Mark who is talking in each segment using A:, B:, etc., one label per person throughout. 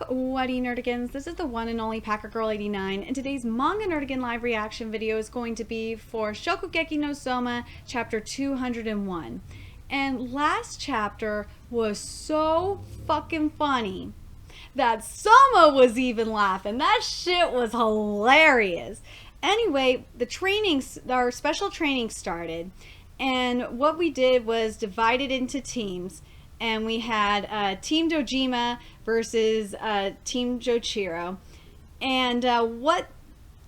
A: up, Whatty Nerdigans? This is the one and only Packer Girl 89, and today's Manga Nerdigan live reaction video is going to be for Shokugeki no Soma, chapter 201. And last chapter was so fucking funny that Soma was even laughing. That shit was hilarious. Anyway, our special training started, and what we did was divided into teams. And we had Team Dojima versus Team Jochiro. And what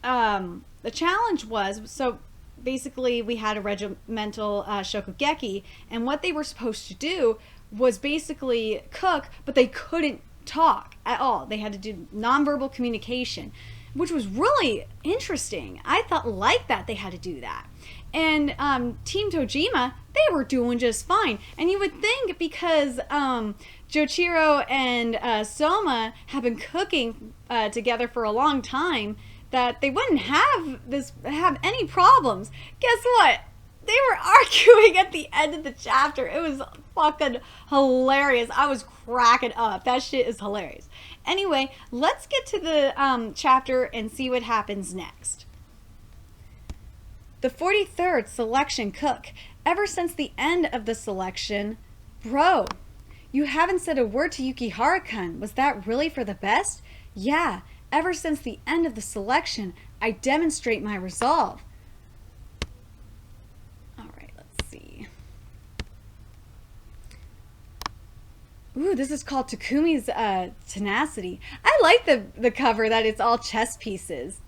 A: the challenge was, so basically we had a regimental Shokugeki, and what they were supposed to do was basically cook, but they couldn't talk at all. They had to do nonverbal communication, which was really interesting. I liked that they had to do that. And Team Dojima, they were doing just fine. And you would think because Jochiro and Soma have been cooking together for a long time that they wouldn't have any problems. Guess what? They were arguing at the end of the chapter. It was fucking hilarious. I was cracking up. That shit is hilarious. Anyway, let's get to the chapter and see what happens next. The 43rd selection cook. Ever since the end of the selection, bro, you haven't said a word to Yukihara-kun. Was that really for the best? Yeah, ever since the end of the selection, I demonstrate my resolve. Alright, let's see. Ooh, this is called Takumi's Tenacity. I like the cover that it's all chess pieces.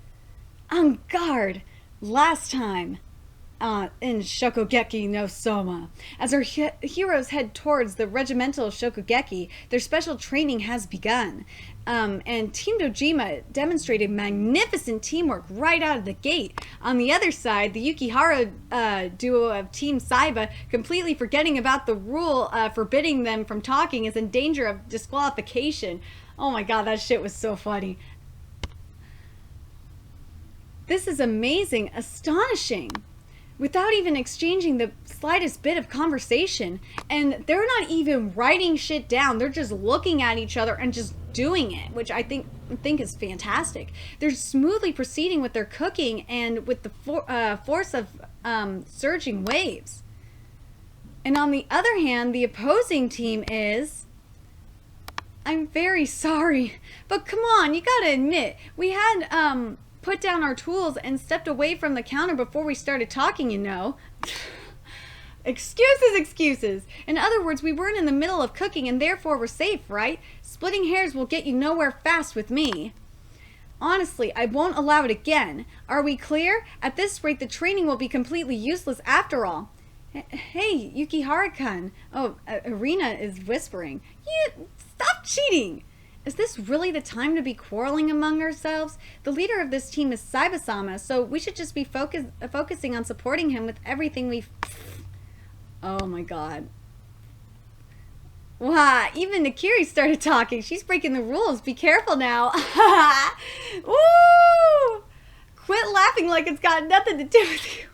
A: On guard. Last time in Shokugeki no Soma, as our heroes head towards the regimental Shokugeki, their special training has begun. And Team Dojima demonstrated magnificent teamwork right out of the gate. On the other side, the Yukihara duo of Team Saiba, completely forgetting about the rule forbidding them from talking, is in danger of disqualification. Oh my god, that shit was so funny. This is amazing, astonishing, without even exchanging the slightest bit of conversation. And they're not even writing shit down. They're just looking at each other and just doing it, which I think is fantastic. They're smoothly proceeding with their cooking and with the force of surging waves. And on the other hand, the opposing team is... I'm very sorry, but come on, you gotta admit, we had put down our tools and stepped away from the counter before we started talking, you know. Excuses. In other words, we weren't in the middle of cooking and therefore we're safe, right? Splitting hairs will get you nowhere fast with me. Honestly, I won't allow it again. Are we clear? At this rate, the training will be completely useless after all. Hey, Yukihara-kun. Oh, Arena is whispering. Stop cheating! Is this really the time to be quarreling among ourselves? The leader of this team is Saiba-sama, so we should just be focusing on supporting him with everything we've... Oh my god. Wow, even Nakiri started talking. She's breaking the rules. Be careful now. Woo! Quit laughing like it's got nothing to do with you.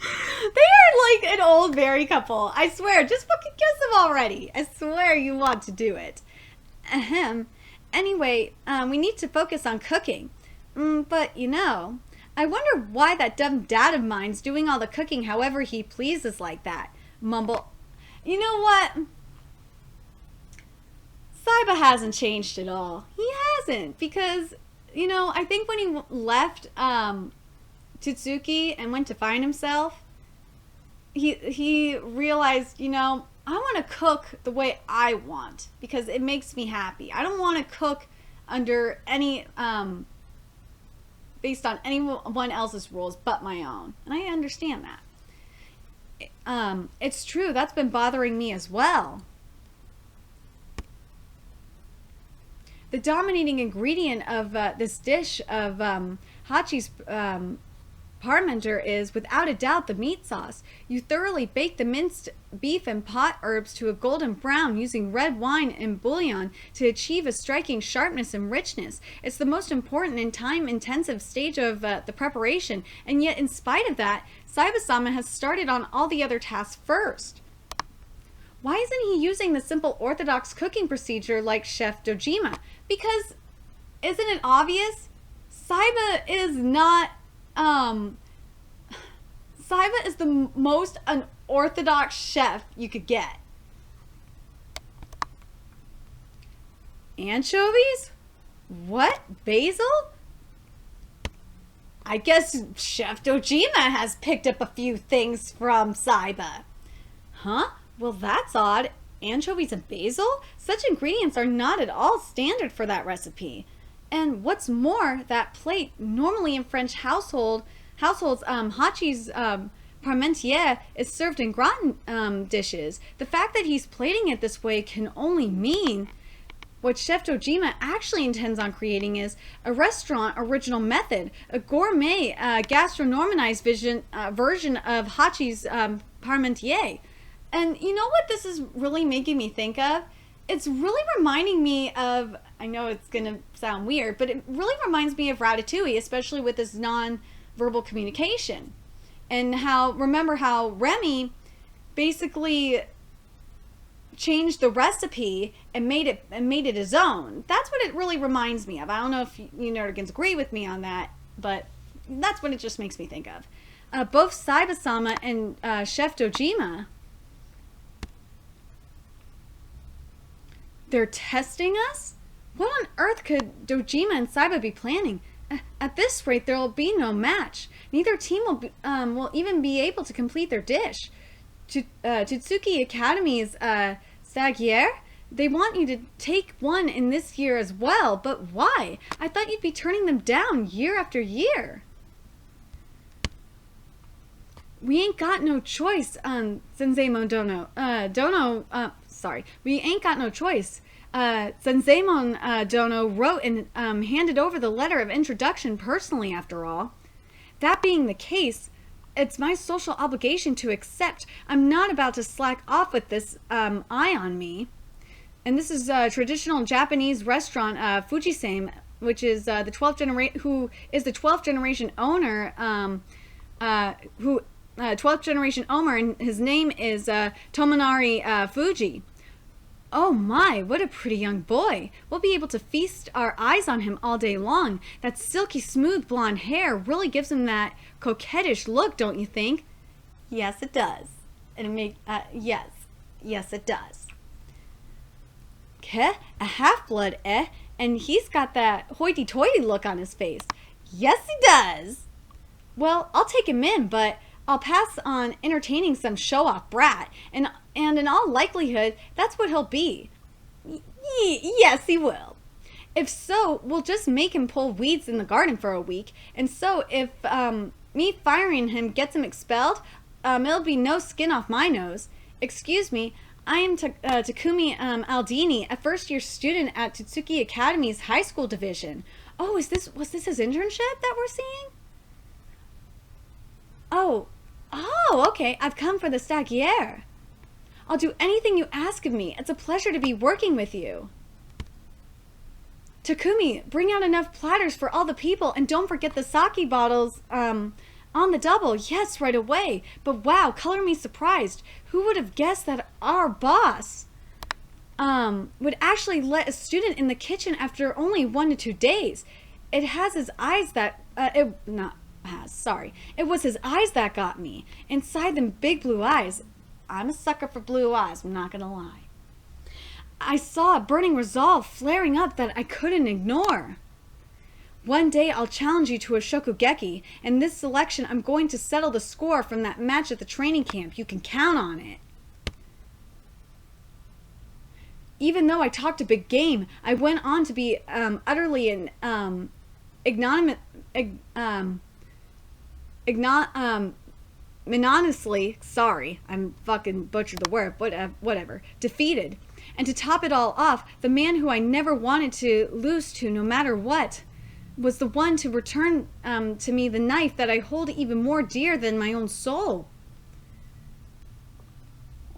A: They are like an old married couple. I swear, just fucking kiss them already. I swear you want to do it. Ahem. Anyway, we need to focus on cooking. But, you know, I wonder why that dumb dad of mine's doing all the cooking however he pleases like that. Mumble. You know what? Saiba hasn't changed at all. He hasn't. Because, you know, I think when he left Totsuki and went to find himself, he realized, you know, I want to cook the way I want because it makes me happy. I don't want to cook under any, based on anyone else's rules but my own. And I understand that. It's true. That's been bothering me as well. The dominating ingredient of this dish of Hachi's parmenter is, without a doubt, the meat sauce. You thoroughly bake the minced beef and pot herbs to a golden brown using red wine and bouillon to achieve a striking sharpness and richness. It's the most important and time-intensive stage of the preparation, and yet in spite of that, Saiba-sama has started on all the other tasks first. Why isn't he using the simple orthodox cooking procedure like Chef Dojima? Because, isn't it obvious? Saiba is not, Saiba is the most unorthodox chef you could get. Anchovies? What? Basil? I guess Chef Dojima has picked up a few things from Saiba. Huh? Well, that's odd. Anchovies and basil? Such ingredients are not at all standard for that recipe. And what's more, that plate, normally in French households, Hachi's parmentier is served in gratin dishes. The fact that he's plating it this way can only mean what Chef Dojima actually intends on creating is a restaurant original method, a gourmet gastronomized version of Hachi's parmentier. And you know what this is really making me think of? It's really reminding me of, I know it's going to sound weird, but it really reminds me of Ratatouille, especially with this non-verbal communication. And remember how Remy basically changed the recipe and made it his own. That's what it really reminds me of. I don't know if you nerdigans agree with me on that, but that's what it just makes me think of. Both Saiba-sama and Chef Dojima, they're testing us? What on earth could Dojima and Saiba be planning? At this rate, there will be no match. Neither team will even be able to complete their dish. Tutsuki Academy's stagiaire, they want you to take one in this year as well, but why? I thought you'd be turning them down year after year. We ain't got no choice, Senseimon Dono. We ain't got no choice. Senseimon Dono wrote and handed over the letter of introduction personally, after all. That being the case, it's my social obligation to accept. I'm not about to slack off with this eye on me. And this is a traditional Japanese restaurant, Fujisame, which is the 12th generation, who is the 12th generation owner, 12th generation owner, and his name is Tomonari Fuji. Oh my, what a pretty young boy. We'll be able to feast our eyes on him all day long. That silky smooth blonde hair really gives him that coquettish look, don't you think? Yes, it does. And yes, it does. Ke? A half-blood, eh? And he's got that hoity-toity look on his face. Yes, he does. Well, I'll take him in, but I'll pass on entertaining some show-off brat, and in all likelihood, that's what he'll be. Yes, he will. If so, we'll just make him pull weeds in the garden for a week, and so if me firing him gets him expelled, it'll be no skin off my nose. Excuse me, I am Takumi Aldini, a first-year student at Tutsuki Academy's high school division. Oh, was this his internship that we're seeing? Oh, okay. I've come for the stagiaire. I'll do anything you ask of me. It's a pleasure to be working with you. Takumi, bring out enough platters for all the people, and don't forget the sake bottles on the double. Yes, right away. But wow, color me surprised. Who would have guessed that our boss would actually let a student in the kitchen after only 1 to 2 days? It has his eyes that it was his eyes that got me. Inside them big blue eyes. I'm a sucker for blue eyes, I'm not gonna lie. I saw a burning resolve flaring up that I couldn't ignore. One day I'll challenge you to a Shokugeki, and this selection I'm going to settle the score from that match at the training camp. You can count on it. Even though I talked a big game, I went on to be utterly ignominiously, sorry, I'm fucking butchered the word, whatever, defeated. And to top it all off, the man who I never wanted to lose to no matter what was the one to return to me the knife that I hold even more dear than my own soul.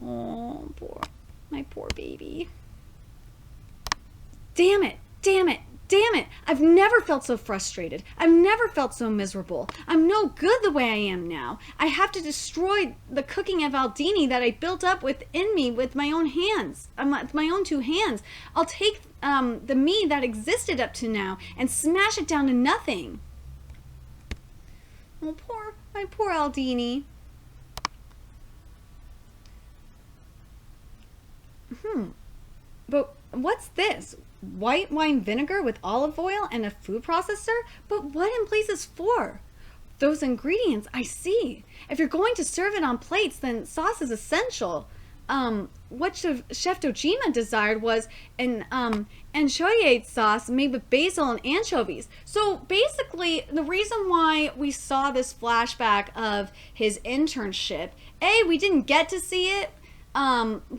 A: Oh, my poor baby. Damn it. I've never felt so frustrated. I've never felt so miserable. I'm no good the way I am now. I have to destroy the cooking of Aldini that I built up within me with my own hands, my own two hands. I'll take the me that existed up to now and smash it down to nothing. Oh, my poor Aldini. But what's this? White wine vinegar with olive oil and a food processor? But what in place is for? Those ingredients, I see. If you're going to serve it on plates, then sauce is essential. What Chef Dojima desired was an anchovies sauce made with basil and anchovies. So basically, the reason why we saw this flashback of his internship, we didn't get to see it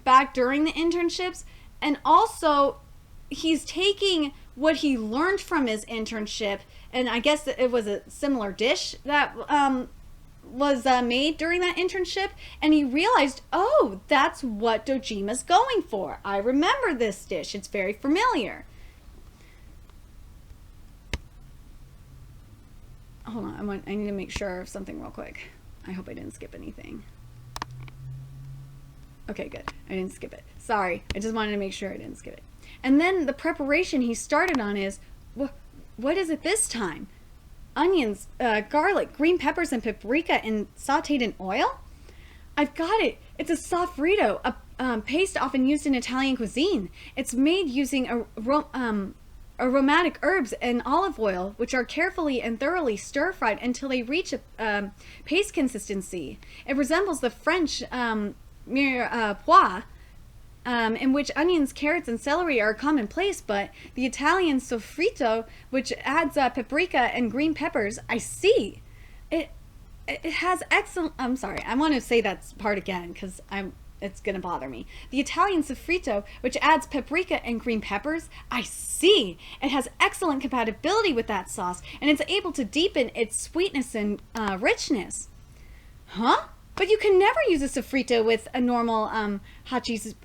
A: back during the internships, and also he's taking what he learned from his internship, and I guess it was a similar dish that was made during that internship, and he realized, oh, that's what Dojima's going for. I remember this dish. It's very familiar. Hold on, I need to make sure of something real quick. I hope I didn't skip anything. Okay, good. I didn't skip it. Sorry. I just wanted to make sure I didn't skip it. And then the preparation he started on is, what is it this time? Onions, garlic, green peppers, and paprika and sauteed in oil? I've got it. It's a sofrito, a paste often used in Italian cuisine. It's made using aromatic herbs and olive oil, which are carefully and thoroughly stir-fried until they reach a paste consistency. It resembles the French mirepoix, in which onions, carrots, and celery are commonplace, but the Italian sofrito, which adds paprika and green peppers, I see. It has excellent. I'm sorry. I want to say that part again because it's gonna bother me. The Italian sofrito, which adds paprika and green peppers, I see. It has excellent compatibility with that sauce, and it's able to deepen its sweetness and richness. Huh? But you can never use a sofrito with a normal hachis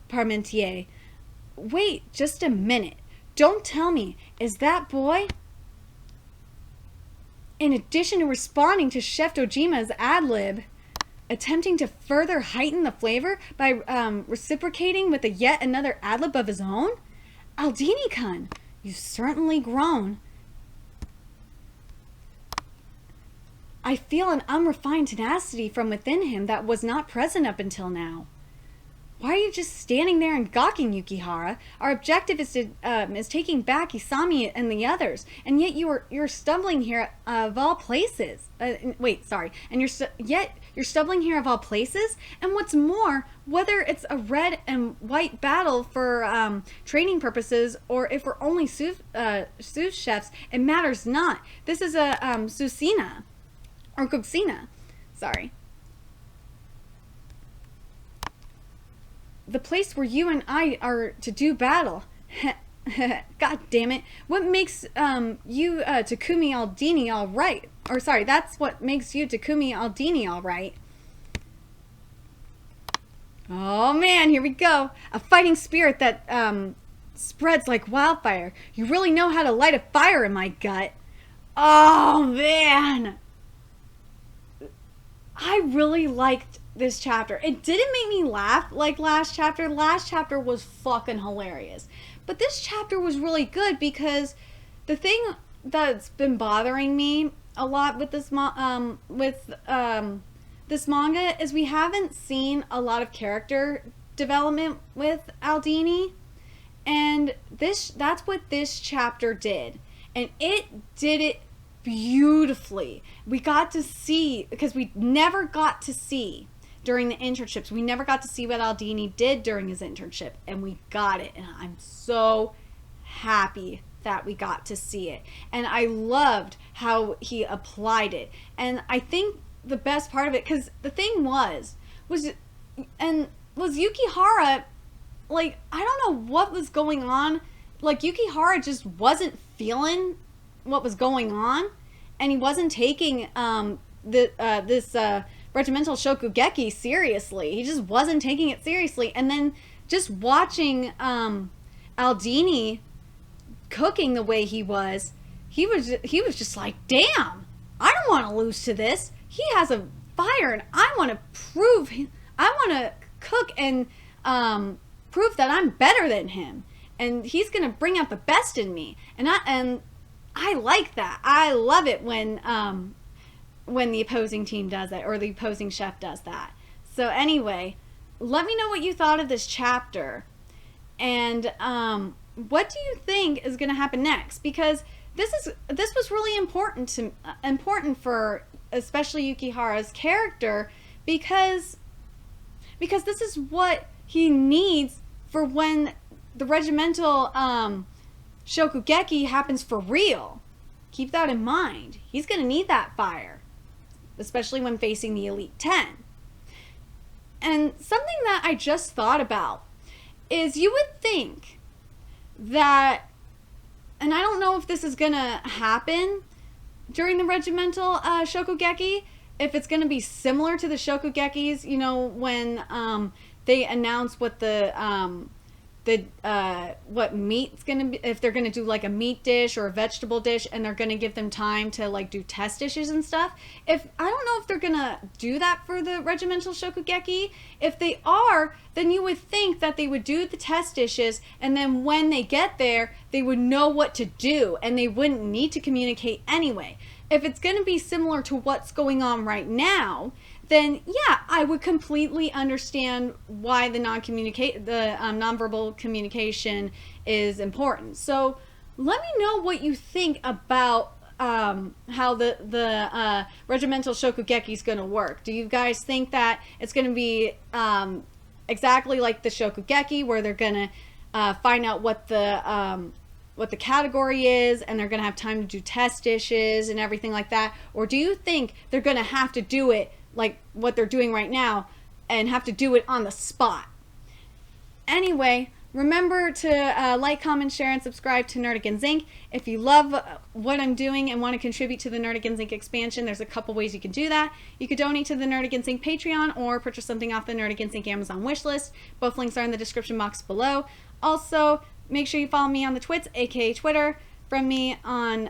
A: parmentier. Wait just a minute. Don't tell me. Is that boy? In addition to responding to Chef Dojima's ad-lib, attempting to further heighten the flavor by reciprocating with yet another ad-lib of his own? Aldini-kun, you've certainly grown. I feel an unrefined tenacity from within him that was not present up until now. Why are you just standing there and gawking, Yukihara? Our objective is taking back Isami and the others, and yet you're stumbling here of all places. Wait, sorry. And yet you're stumbling here of all places. And what's more, whether it's a red and white battle for training purposes, or if we're only sous chefs, it matters not. This is a Susina. Or Kuksina. Sorry. The place where you and I are to do battle. God damn it. What makes you Takumi Aldini all right? Or sorry, that's what makes you Takumi Aldini all right. Oh man, here we go. A fighting spirit that spreads like wildfire. You really know how to light a fire in my gut. Oh man. I really liked this chapter. It didn't make me laugh like last chapter. Last chapter was fucking hilarious. But this chapter was really good because the thing that's been bothering me a lot with this this manga is we haven't seen a lot of character development with Aldini, and that's what this chapter did, and it did it beautifully. We got to see, because we never got to see during the internships, we never got to see what Aldini did during his internship, and we got it, and I'm so happy that we got to see it, and I loved how he applied it. And I think the best part of it, because the thing was Yukihara, like, I don't know what was going on, like Yukihara just wasn't feeling what was going on, and he wasn't taking this regimental Shokugeki seriously. He just wasn't taking it seriously. And then just watching Aldini cooking the way he was just like, damn, I don't want to lose to this. He has a fire, and I want to cook and prove that I'm better than him, and he's gonna bring out the best in me. And I like that. I love it when the opposing team does that, or the opposing chef does that. So anyway, let me know what you thought of this chapter, and what do you think is going to happen next? Because this was really important for especially Yukihara's character, because this is what he needs for when the regimental Shokugeki happens for real. Keep that in mind. He's going to need that fire, especially when facing the Elite 10. And something that I just thought about is, you would think that, and I don't know if this is going to happen during the regimental Shokugeki, if it's going to be similar to the Shokugekis, you know, when they announce what what meat's gonna be, if they're gonna do like a meat dish or a vegetable dish, and they're gonna give them time to like do test dishes and stuff. I don't know if they're gonna do that for the regimental Shokugeki. If they are, then you would think that they would do the test dishes, and then when they get there, they would know what to do, and they wouldn't need to communicate anyway. If it's gonna be similar to what's going on right now, then yeah, I would completely understand why the nonverbal communication is important. So let me know what you think about how the regimental Shokugeki is going to work. Do you guys think that it's going to be exactly like the Shokugeki, where they're going to find out what the category is, and they're going to have time to do test dishes and everything like that? Or do you think they're going to have to do it like what they're doing right now, and have to do it on the spot? Anyway, remember to like, comment, share, and subscribe to Nerdigans Inc. If you love what I'm doing and want to contribute to the Nerdigans Inc. expansion, there's a couple ways you can do that. You could donate to the Nerdigans Inc. Patreon, or purchase something off the Nerdigans Inc. Amazon wishlist. Both links are in the description box below. Also, make sure you follow me on the Twits, aka Twitter. From me on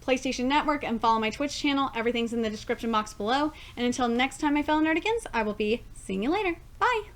A: PlayStation Network, and follow my Twitch channel. Everything's in the description box below. And until next time, my fellow Nerdigans, I will be seeing you later. Bye!